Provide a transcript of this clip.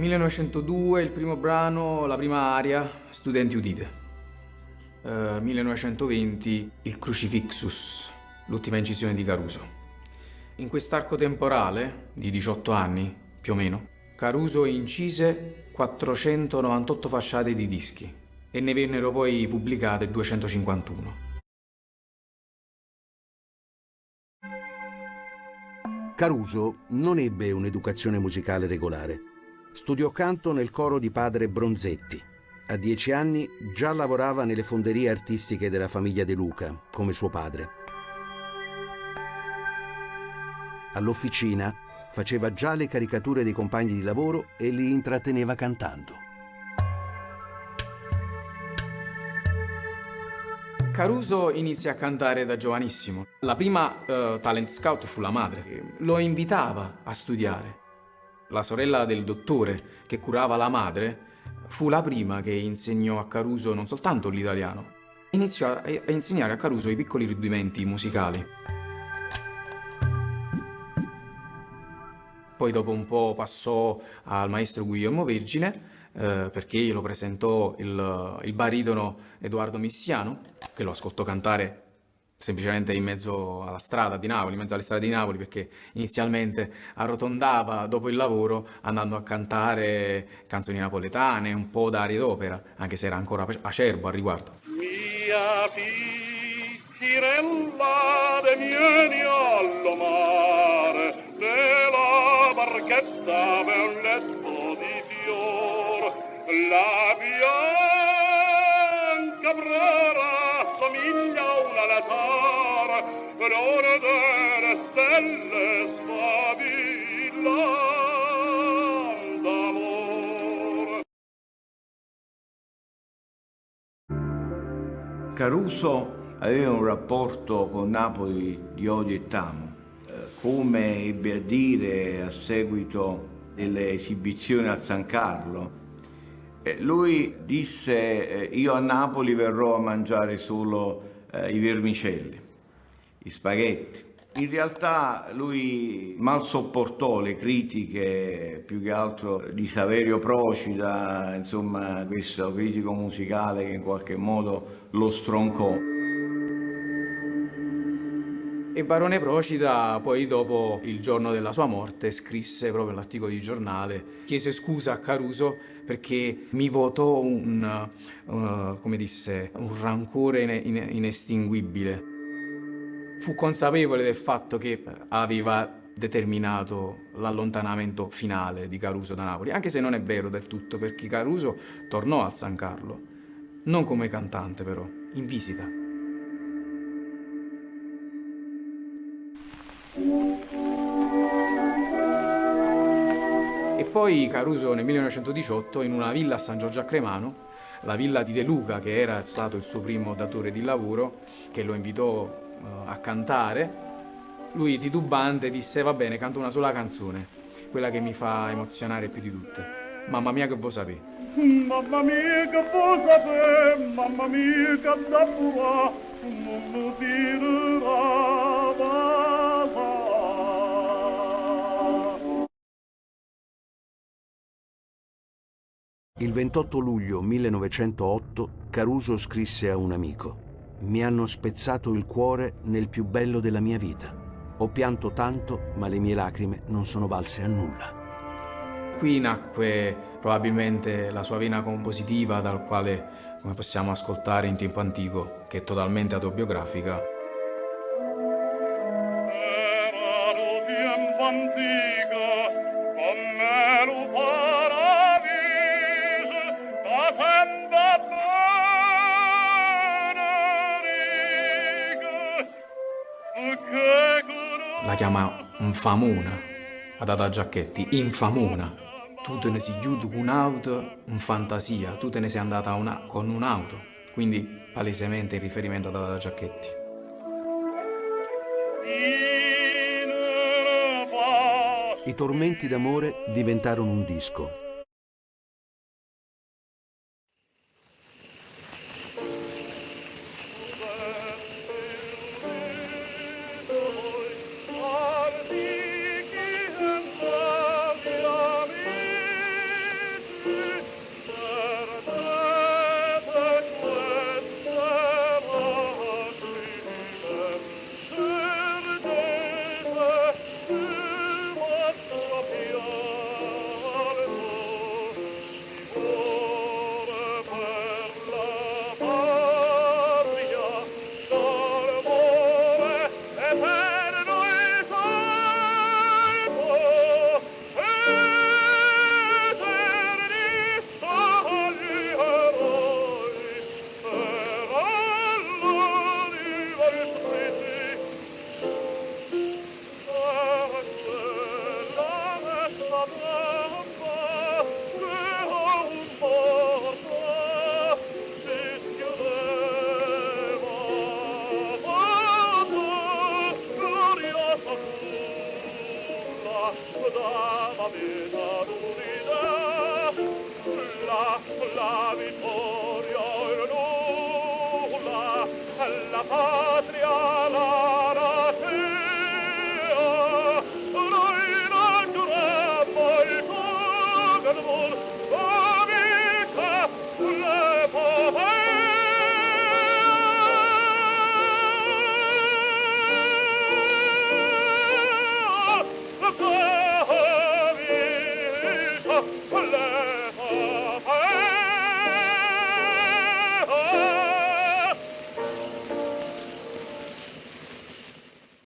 1902 il primo brano, la prima aria, Studenti Udite. 1920 il Crucifixus, l'ultima incisione di Caruso. In quest'arco temporale, di 18 anni più o meno, Caruso incise 498 fasciate di dischi e ne vennero poi pubblicate 251. Caruso non ebbe un'educazione musicale regolare. Studiò canto nel coro di padre Bronzetti. A 10 anni già lavorava nelle fonderie artistiche della famiglia De Luca, come suo padre. All'officina faceva già le caricature dei compagni di lavoro e li intratteneva cantando. Caruso inizia a cantare da giovanissimo. La prima talent scout fu la madre. Lo invitava a studiare. La sorella del dottore che curava la madre fu la prima che insegnò a Caruso non soltanto l'italiano, iniziò a insegnare a Caruso i piccoli rudimenti musicali. Poi dopo un po' passò al maestro Guglielmo Vergine, perché glielo presentò il baritono Edoardo Missiano, che lo ascoltò cantare semplicemente in mezzo alla strada di Napoli, in mezzo alle strade di Napoli, perché inizialmente arrotondava dopo il lavoro andando a cantare canzoni napoletane, un po' d'arie d'opera, anche se era ancora acerbo al riguardo. Mia piccirella de vieni allo mare, nella barchetta ve un letto di fior, la bianca brera somiglia a una latara, l'ora delle stelle sfavillando d'amor. Caruso aveva un rapporto con Napoli di odio e tamo. Come ebbe a dire a seguito delle esibizioni al San Carlo, lui disse: io a Napoli verrò a mangiare solo i vermicelli, gli spaghetti. In realtà lui mal sopportò le critiche, più che altro di Saverio Procida, insomma questo critico musicale che in qualche modo lo stroncò. E Barone Procida poi dopo il giorno della sua morte scrisse proprio l'articolo di giornale, chiese scusa a Caruso perché mi votò come disse, un rancore inestinguibile. Fu consapevole del fatto che aveva determinato l'allontanamento finale di Caruso da Napoli, anche se non è vero del tutto, perché Caruso tornò al San Carlo, non come cantante però, in visita. E poi Caruso nel 1918 in una villa a San Giorgio a Cremano, la villa di De Luca, che era stato il suo primo datore di lavoro, che lo invitò a cantare, lui titubante disse: va bene, canto una sola canzone, quella che mi fa emozionare più di tutte, Mamma mia che vuoi sapere. Mamma mia che vuoi sapere, mamma mia che da pura, non lo Il 28 luglio 1908 Caruso scrisse a un amico: mi hanno spezzato il cuore nel più bello della mia vita. Ho pianto tanto, ma le mie lacrime non sono valse a nulla. Qui nacque probabilmente la sua vena compositiva, dal quale, come possiamo ascoltare in Tempo Antico, che è totalmente autobiografica. Era lo tempo antico, come lo paradiso, da sempre benedico. La chiama infamona, ad Ada Giacchetti, infamona. Tu te ne sei chiuso con un'auto in fantasia, tu te ne sei andata con un'auto, quindi palesemente in riferimento ad Ada Giacchetti. I tormenti d'amore diventarono un disco. la pace